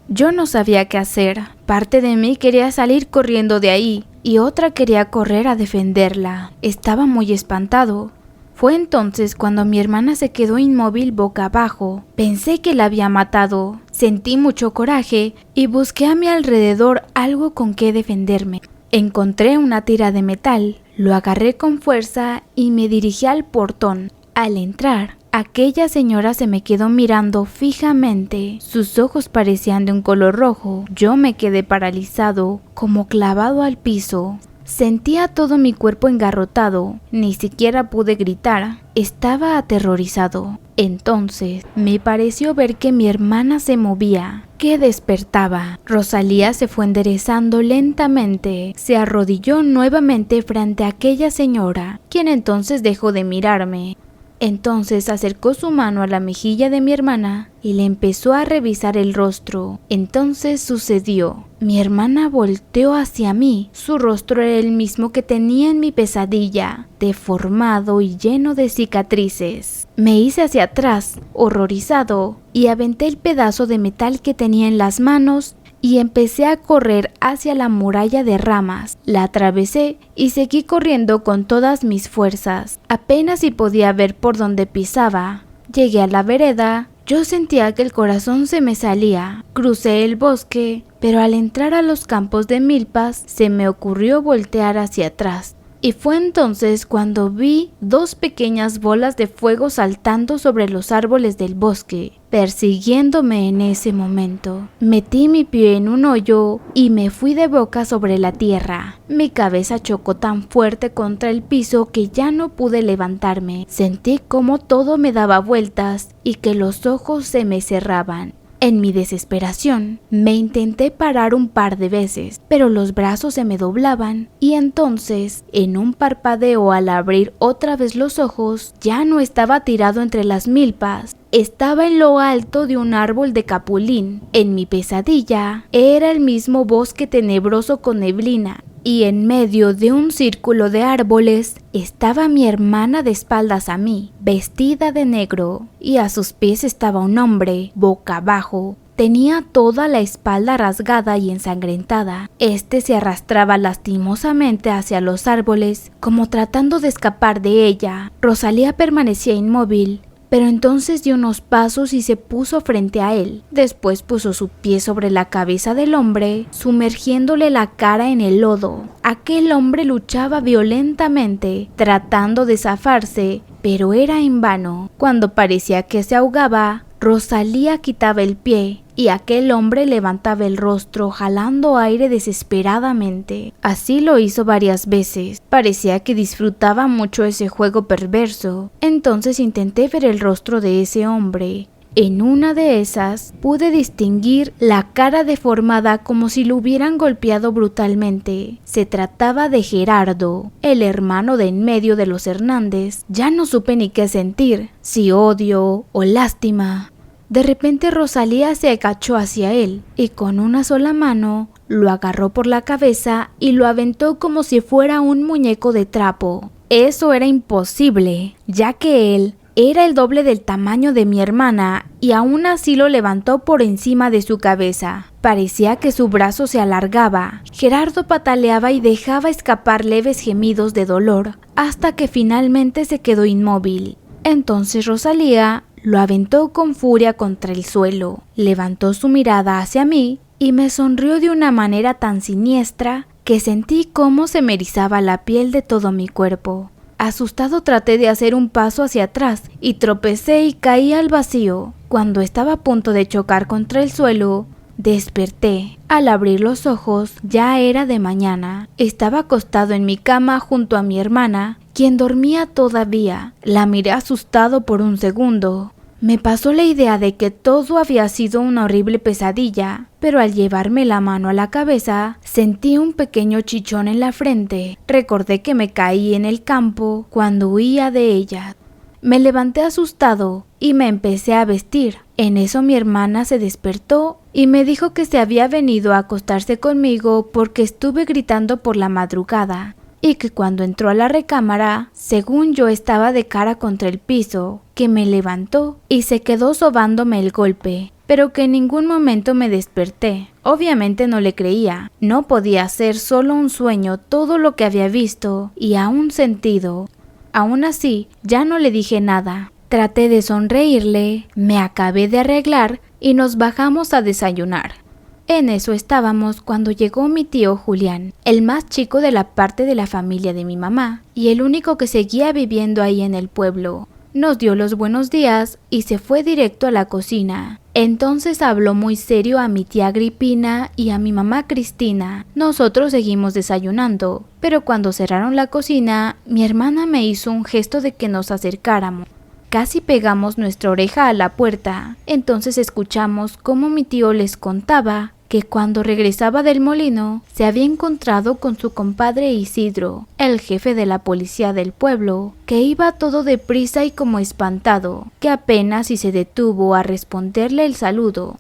Yo no sabía qué hacer. Parte de mí quería salir corriendo de ahí y otra quería correr a defenderla. Estaba muy espantado. Fue entonces cuando mi hermana se quedó inmóvil boca abajo. Pensé que la había matado. Sentí mucho coraje y busqué a mi alrededor algo con que defenderme. Encontré una tira de metal, lo agarré con fuerza y me dirigí al portón. Al entrar, aquella señora se me quedó mirando fijamente. Sus ojos parecían de un color rojo. Yo me quedé paralizado, como clavado al piso. Sentía todo mi cuerpo engarrotado, ni siquiera pude gritar, estaba aterrorizado. Entonces me pareció ver que mi hermana se movía, que despertaba. Rosalía se fue enderezando lentamente, se arrodilló nuevamente frente a aquella señora, quien entonces dejó de mirarme. Entonces acercó su mano a la mejilla de mi hermana y le empezó a revisar el rostro. Entonces sucedió. Mi hermana volteó hacia mí. Su rostro era el mismo que tenía en mi pesadilla, deformado y lleno de cicatrices. Me hice hacia atrás, horrorizado, y aventé el pedazo de metal que tenía en las manos y empecé a correr hacia la muralla de ramas. La atravesé y seguí corriendo con todas mis fuerzas. Apenas si podía ver por donde pisaba. Llegué a la vereda. Yo sentía que el corazón se me salía. Crucé el bosque, pero al entrar a los campos de milpas se me ocurrió voltear hacia atrás. Y fue entonces cuando vi 2 pequeñas bolas de fuego saltando sobre los árboles del bosque, persiguiéndome en ese momento. Metí mi pie en un hoyo y me fui de boca sobre la tierra. Mi cabeza chocó tan fuerte contra el piso que ya no pude levantarme. Sentí como todo me daba vueltas y que los ojos se me cerraban. En mi desesperación, me intenté parar un par de veces, pero los brazos se me doblaban y entonces, en un parpadeo al abrir otra vez los ojos, ya no estaba tirado entre las milpas. Estaba en lo alto de un árbol de capulín. En mi pesadilla, era el mismo bosque tenebroso con neblina. Y en medio de un círculo de árboles estaba mi hermana de espaldas a mí, vestida de negro, y a sus pies estaba un hombre, boca abajo. Tenía toda la espalda rasgada y ensangrentada. Este se arrastraba lastimosamente hacia los árboles, como tratando de escapar de ella. Rosalía permanecía inmóvil, pero entonces dio unos pasos y se puso frente a él. Después puso su pie sobre la cabeza del hombre, sumergiéndole la cara en el lodo. Aquel hombre luchaba violentamente, tratando de zafarse, pero era en vano. Cuando parecía que se ahogaba, Rosalía quitaba el pie y aquel hombre levantaba el rostro jalando aire desesperadamente. Así lo hizo varias veces. Parecía que disfrutaba mucho ese juego perverso. Entonces intenté ver el rostro de ese hombre. En una de esas pude distinguir la cara deformada como si lo hubieran golpeado brutalmente. Se trataba de Gerardo, el hermano de en medio de los Hernández. Ya no supe ni qué sentir, si odio o lástima. De repente Rosalía se agachó hacia él y con una sola mano lo agarró por la cabeza y lo aventó como si fuera un muñeco de trapo. Eso era imposible, ya que él era el doble del tamaño de mi hermana y aún así lo levantó por encima de su cabeza. Parecía que su brazo se alargaba. Gerardo pataleaba y dejaba escapar leves gemidos de dolor hasta que finalmente se quedó inmóvil. Entonces Rosalía lo aventó con furia contra el suelo, levantó su mirada hacia mí y me sonrió de una manera tan siniestra que sentí cómo se me erizaba la piel de todo mi cuerpo. Asustado traté de hacer un paso hacia atrás y tropecé y caí al vacío. Cuando estaba a punto de chocar contra el suelo, desperté. Al abrir los ojos ya era de mañana. Estaba acostado en mi cama junto a mi hermana, quien dormía todavía. La miré asustado por un segundo. Me pasó la idea de que todo había sido una horrible pesadilla, pero al llevarme la mano a la cabeza, sentí un pequeño chichón en la frente. Recordé que me caí en el campo cuando huía de ella. Me levanté asustado y me empecé a vestir. En eso mi hermana se despertó y me dijo que se había venido a acostarse conmigo porque estuve gritando por la madrugada. Y que cuando entró a la recámara, según yo estaba de cara contra el piso, que me levantó y se quedó sobándome el golpe, pero que en ningún momento me desperté. Obviamente no le creía, no podía ser solo un sueño todo lo que había visto y aún sentido. Aún así, ya no le dije nada. Traté de sonreírle, me acabé de arreglar y nos bajamos a desayunar. En eso estábamos cuando llegó mi tío Julián, el más chico de la parte de la familia de mi mamá y el único que seguía viviendo ahí en el pueblo. Nos dio los buenos días y se fue directo a la cocina. Entonces habló muy serio a mi tía Agripina y a mi mamá Cristina. Nosotros seguimos desayunando, pero cuando cerraron la cocina, mi hermana me hizo un gesto de que nos acercáramos. Casi pegamos nuestra oreja a la puerta. Entonces escuchamos cómo mi tío les contaba que cuando regresaba del molino se había encontrado con su compadre Isidro, el jefe de la policía del pueblo, que iba todo deprisa y como espantado, que apenas si se detuvo a responderle el saludo,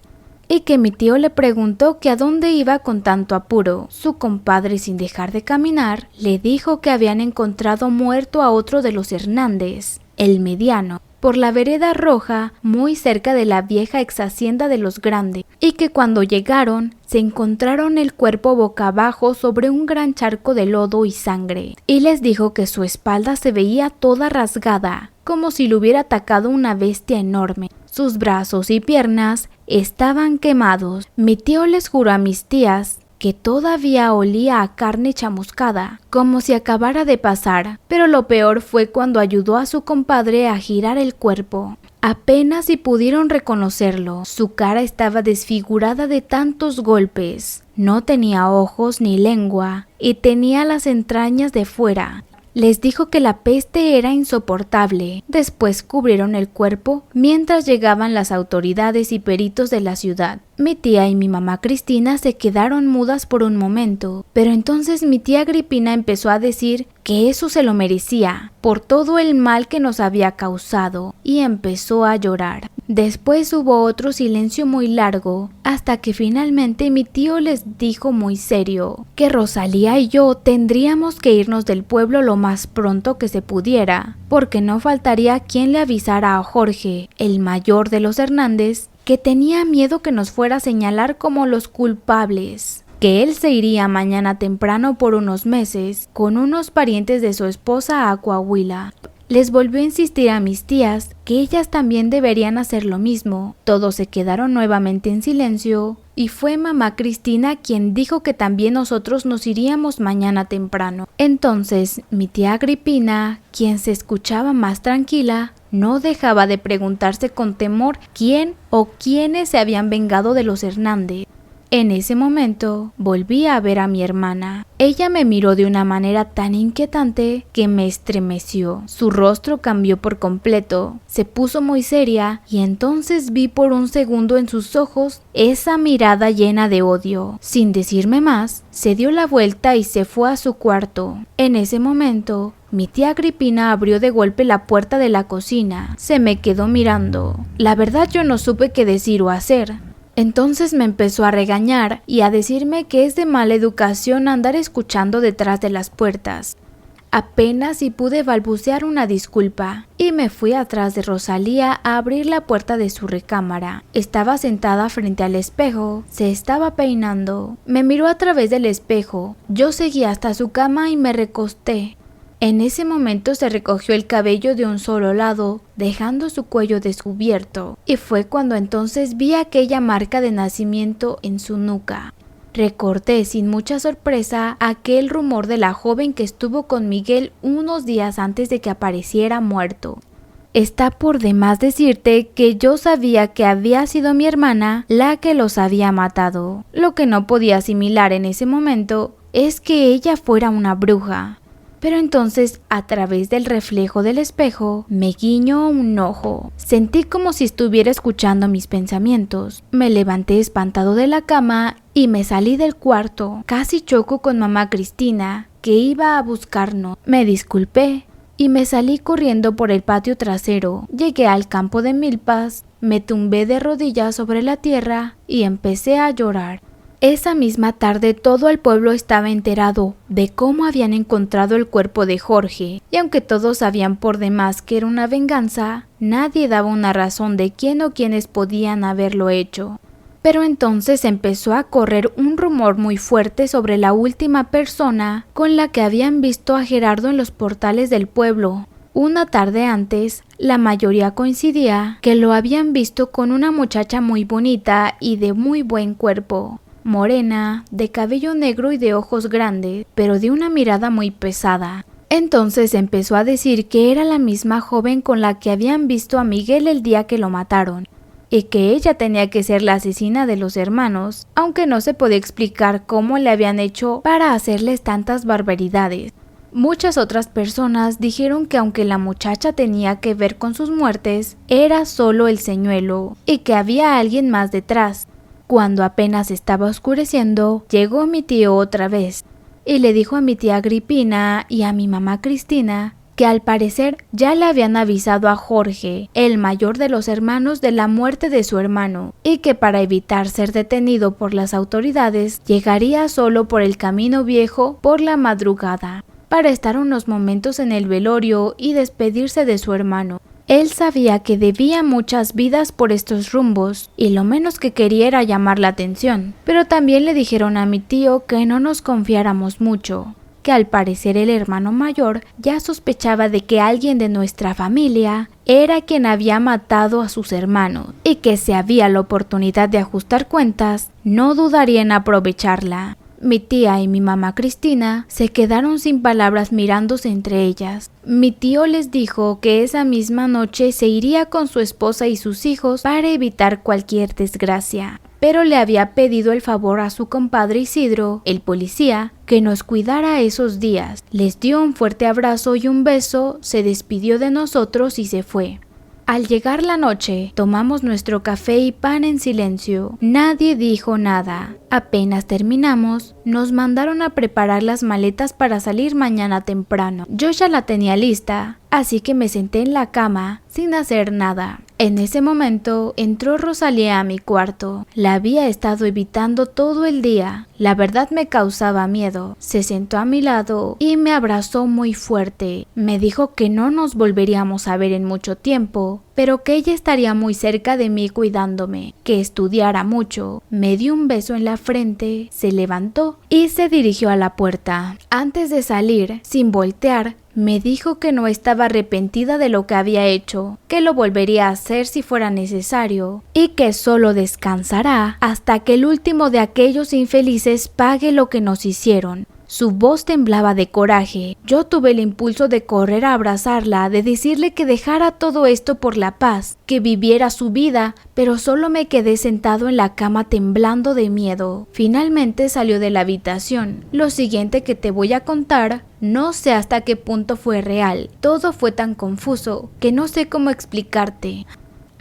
y que mi tío le preguntó que a dónde iba con tanto apuro. Su compadre, sin dejar de caminar, le dijo que habían encontrado muerto a otro de los Hernández, el mediano, por la vereda roja muy cerca de la vieja ex hacienda de los Grandes, y que cuando llegaron se encontraron el cuerpo boca abajo sobre un gran charco de lodo y sangre, y les dijo que su espalda se veía toda rasgada, como si lo hubiera atacado una bestia enorme. Sus brazos y piernas estaban quemados. Mi tío les juró a mis tías que todavía olía a carne chamuscada, como si acabara de pasar, pero lo peor fue cuando ayudó a su compadre a girar el cuerpo. Apenas si pudieron reconocerlo, su cara estaba desfigurada de tantos golpes, no tenía ojos ni lengua y tenía las entrañas de fuera. Les dijo que la peste era insoportable. Después cubrieron el cuerpo mientras llegaban las autoridades y peritos de la ciudad. Mi tía y mi mamá Cristina se quedaron mudas por un momento, pero entonces mi tía Agripina empezó a decir que eso se lo merecía por todo el mal que nos había causado y empezó a llorar. Después hubo otro silencio muy largo hasta que finalmente mi tío les dijo muy serio que Rosalía y yo tendríamos que irnos del pueblo lo más pronto que se pudiera, porque no faltaría quien le avisara a Jorge, el mayor de los Hernández, que tenía miedo que nos fuera a señalar como los culpables, que él se iría mañana temprano por unos meses con unos parientes de su esposa a Coahuila. Les volvió a insistir a mis tías que ellas también deberían hacer lo mismo. Todos se quedaron nuevamente en silencio y fue mamá Cristina quien dijo que también nosotros nos iríamos mañana temprano. Entonces mi tía Agripina, quien se escuchaba más tranquila, no dejaba de preguntarse con temor quién o quiénes se habían vengado de los Hernández. En ese momento volví a ver a mi hermana. Ella me miró de una manera tan inquietante que me estremeció. Su rostro cambió por completo, se puso muy seria y entonces vi por un segundo en sus ojos esa mirada llena de odio. Sin decirme más, se dio la vuelta y se fue a su cuarto. En ese momento, mi tía Agripina abrió de golpe la puerta de la cocina. Se me quedó mirando. La verdad yo no supe qué decir o hacer. Entonces me empezó a regañar y a decirme que es de mala educación andar escuchando detrás de las puertas. Apenas si pude balbucear una disculpa y me fui atrás de Rosalía a abrir la puerta de su recámara. Estaba sentada frente al espejo, se estaba peinando. Me miró a través del espejo. Yo seguí hasta su cama y me recosté. En ese momento se recogió el cabello de un solo lado, dejando su cuello descubierto, y fue cuando entonces vi aquella marca de nacimiento en su nuca. Recordé sin mucha sorpresa aquel rumor de la joven que estuvo con Miguel unos días antes de que apareciera muerto. Está por demás decirte que yo sabía que había sido mi hermana la que los había matado. Lo que no podía asimilar en ese momento es que ella fuera una bruja. Pero entonces, a través del reflejo del espejo, me guiñó un ojo. Sentí como si estuviera escuchando mis pensamientos. Me levanté espantado de la cama y me salí del cuarto. Casi choco con mamá Cristina, que iba a buscarnos. Me disculpé y me salí corriendo por el patio trasero. Llegué al campo de milpas, me tumbé de rodillas sobre la tierra y empecé a llorar. Esa misma tarde todo el pueblo estaba enterado de cómo habían encontrado el cuerpo de Jorge, y aunque todos sabían por demás que era una venganza, nadie daba una razón de quién o quiénes podían haberlo hecho. Pero entonces empezó a correr un rumor muy fuerte sobre la última persona con la que habían visto a Gerardo en los portales del pueblo. Una tarde antes, la mayoría coincidía que lo habían visto con una muchacha muy bonita y de muy buen cuerpo. Morena, de cabello negro y de ojos grandes, pero de una mirada muy pesada. Entonces empezó a decir que era la misma joven con la que habían visto a Miguel el día que lo mataron, y que ella tenía que ser la asesina de los hermanos, aunque no se podía explicar cómo le habían hecho para hacerles tantas barbaridades. Muchas otras personas dijeron que aunque la muchacha tenía que ver con sus muertes, era solo el señuelo, y que había alguien más detrás. Cuando apenas estaba oscureciendo, llegó mi tío otra vez y le dijo a mi tía Agripina y a mi mamá Cristina que al parecer ya le habían avisado a Jorge, el mayor de los hermanos, de la muerte de su hermano, y que para evitar ser detenido por las autoridades, llegaría solo por el camino viejo por la madrugada, para estar unos momentos en el velorio y despedirse de su hermano. Él sabía que debía muchas vidas por estos rumbos y lo menos que quería era llamar la atención, pero también le dijeron a mi tío que no nos confiáramos mucho, que al parecer el hermano mayor ya sospechaba de que alguien de nuestra familia era quien había matado a sus hermanos y que si había la oportunidad de ajustar cuentas, no dudaría en aprovecharla. Mi tía y mi mamá Cristina se quedaron sin palabras mirándose entre ellas. Mi tío les dijo que esa misma noche se iría con su esposa y sus hijos para evitar cualquier desgracia, pero le había pedido el favor a su compadre Isidro, el policía, que nos cuidara esos días. Les dio un fuerte abrazo y un beso, se despidió de nosotros y se fue. Al llegar la noche, tomamos nuestro café y pan en silencio. Nadie dijo nada. Apenas terminamos, nos mandaron a preparar las maletas para salir mañana temprano. Yo ya la tenía lista, así que me senté en la cama sin hacer nada. En ese momento entró Rosalía a mi cuarto. La había estado evitando todo el día. La verdad me causaba miedo. Se sentó a mi lado y me abrazó muy fuerte. Me dijo que no nos volveríamos a ver en mucho tiempo, pero que ella estaría muy cerca de mí cuidándome, que estudiara mucho. Me dio un beso en la frente, se levantó y se dirigió a la puerta. Antes de salir, sin voltear, me dijo que no estaba arrepentida de lo que había hecho, que lo volvería a hacer si fuera necesario, y que solo descansará hasta que el último de aquellos infelices pague lo que nos hicieron. Su voz temblaba de coraje. Yo tuve el impulso de correr a abrazarla, de decirle que dejara todo esto por la paz, que viviera su vida, pero solo me quedé sentado en la cama temblando de miedo. Finalmente salió de la habitación. Lo siguiente que te voy a contar, no sé hasta qué punto fue real. Todo fue tan confuso que no sé cómo explicarte.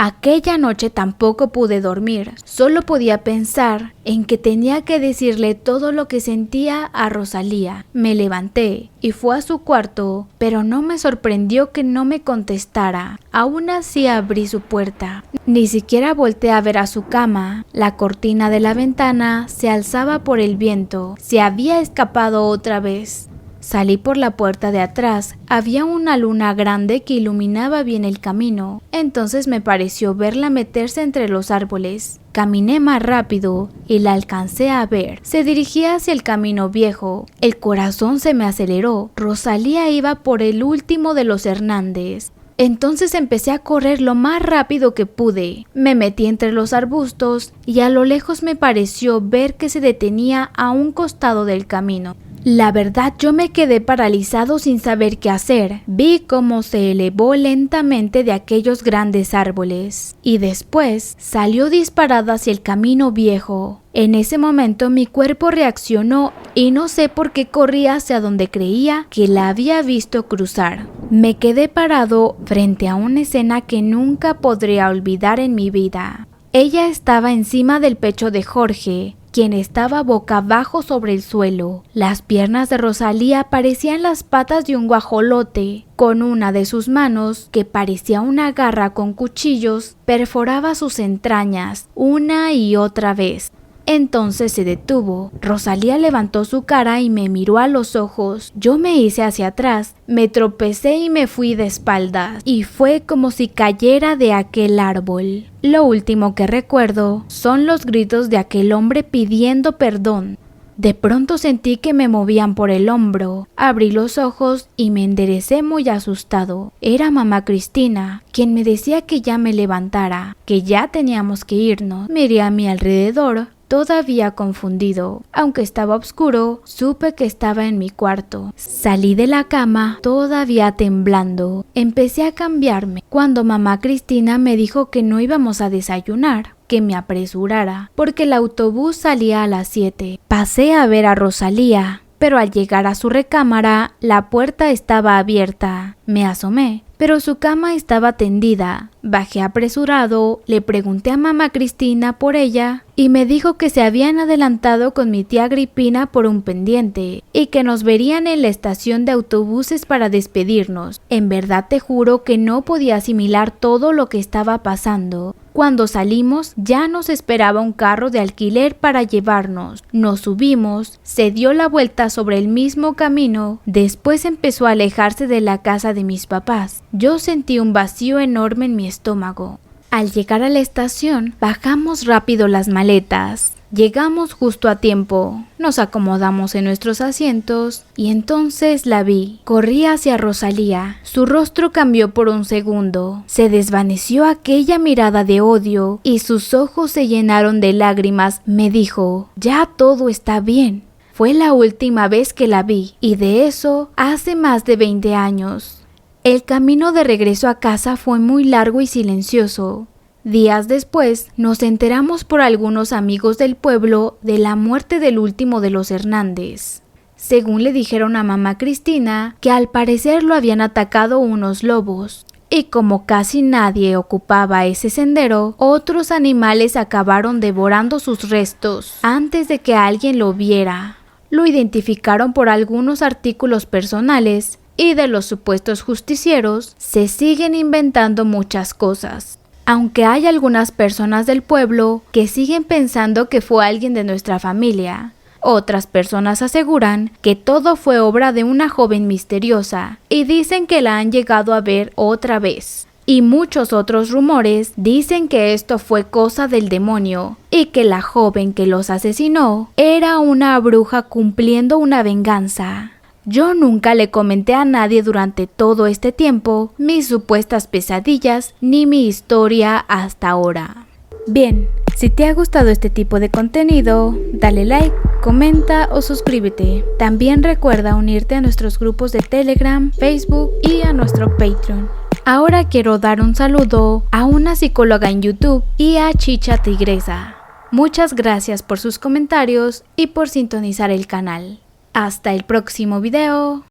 Aquella noche tampoco pude dormir, solo podía pensar en que tenía que decirle todo lo que sentía a Rosalía. Me levanté y fue a su cuarto, pero no me sorprendió que no me contestara. Aún así abrí su puerta. Ni siquiera volteé a ver a su cama. La cortina de la ventana se alzaba por el viento. Se había escapado otra vez. Salí por la puerta de atrás. Había una luna grande que iluminaba bien el camino. Entonces me pareció verla meterse entre los árboles. Caminé más rápido y la alcancé a ver. Se dirigía hacia el camino viejo. El corazón se me aceleró. Rosalía iba por el último de los Hernández. Entonces empecé a correr lo más rápido que pude. Me metí entre los arbustos y a lo lejos me pareció ver que se detenía a un costado del camino. La verdad, yo me quedé paralizado sin saber qué hacer. Vi cómo se elevó lentamente de aquellos grandes árboles y después salió disparada hacia el camino viejo. En ese momento mi cuerpo reaccionó y no sé por qué corrí hacia donde creía que la había visto cruzar. Me quedé parado frente a una escena que nunca podría olvidar en mi vida. Ella estaba encima del pecho de Jorge, quien estaba boca abajo sobre el suelo. Las piernas de Rosalía parecían las patas de un guajolote. Con una de sus manos, que parecía una garra con cuchillos, perforaba sus entrañas una y otra vez. Entonces se detuvo. Rosalía levantó su cara y me miró a los ojos. Yo me hice hacia atrás, me tropecé y me fui de espaldas, y fue como si cayera de aquel árbol. Lo último que recuerdo son los gritos de aquel hombre pidiendo perdón. De pronto sentí que me movían por el hombro. Abrí los ojos y me enderecé muy asustado. Era mamá Cristina, quien me decía que ya me levantara, que ya teníamos que irnos. Miré a mi alrededor, todavía confundido. Aunque estaba oscuro, supe que estaba en mi cuarto. Salí de la cama, todavía temblando. Empecé a cambiarme, cuando mamá Cristina me dijo que no íbamos a desayunar, que me apresurara, porque el autobús salía a las 7. Pasé a ver a Rosalía, pero al llegar a su recámara, la puerta estaba abierta. Me asomé, pero su cama estaba tendida. Bajé apresurado, le pregunté a mamá Cristina por ella y me dijo que se habían adelantado con mi tía Agripina por un pendiente y que nos verían en la estación de autobuses para despedirnos. En verdad te juro que no podía asimilar todo lo que estaba pasando. Cuando salimos ya nos esperaba un carro de alquiler para llevarnos. Nos subimos, se dio la vuelta sobre el mismo camino, después empezó a alejarse de la casa de mis papás. Yo sentí un vacío enorme en mi estómago. Al llegar a la estación, bajamos rápido las maletas. Llegamos justo a tiempo, nos acomodamos en nuestros asientos y entonces la vi. Corrí hacia Rosalía, su rostro cambió por un segundo, se desvaneció aquella mirada de odio y sus ojos se llenaron de lágrimas. Me dijo, ya todo está bien. fue la última vez que la vi, y de eso hace más de 20 años. El camino de regreso a casa fue muy largo y silencioso. Días después, nos enteramos por algunos amigos del pueblo de la muerte del último de los Hernández. Según le dijeron a mamá Cristina, que al parecer lo habían atacado unos lobos. Y como casi nadie ocupaba ese sendero, otros animales acabaron devorando sus restos antes de que alguien lo viera. Lo identificaron por algunos artículos personales y de los supuestos justicieros se siguen inventando muchas cosas. Aunque hay algunas personas del pueblo que siguen pensando que fue alguien de nuestra familia. Otras personas aseguran que todo fue obra de una joven misteriosa y dicen que la han llegado a ver otra vez. Y muchos otros rumores dicen que esto fue cosa del demonio y que la joven que los asesinó era una bruja cumpliendo una venganza. Yo nunca le comenté a nadie durante todo este tiempo mis supuestas pesadillas ni mi historia hasta ahora. Bien, si te ha gustado este tipo de contenido, dale like, comenta o suscríbete. También recuerda unirte a nuestros grupos de Telegram, Facebook y a nuestro Patreon. Ahora quiero dar un saludo a una psicóloga en YouTube y a Chicha Tigresa. Muchas gracias por sus comentarios y por sintonizar el canal. Hasta el próximo video.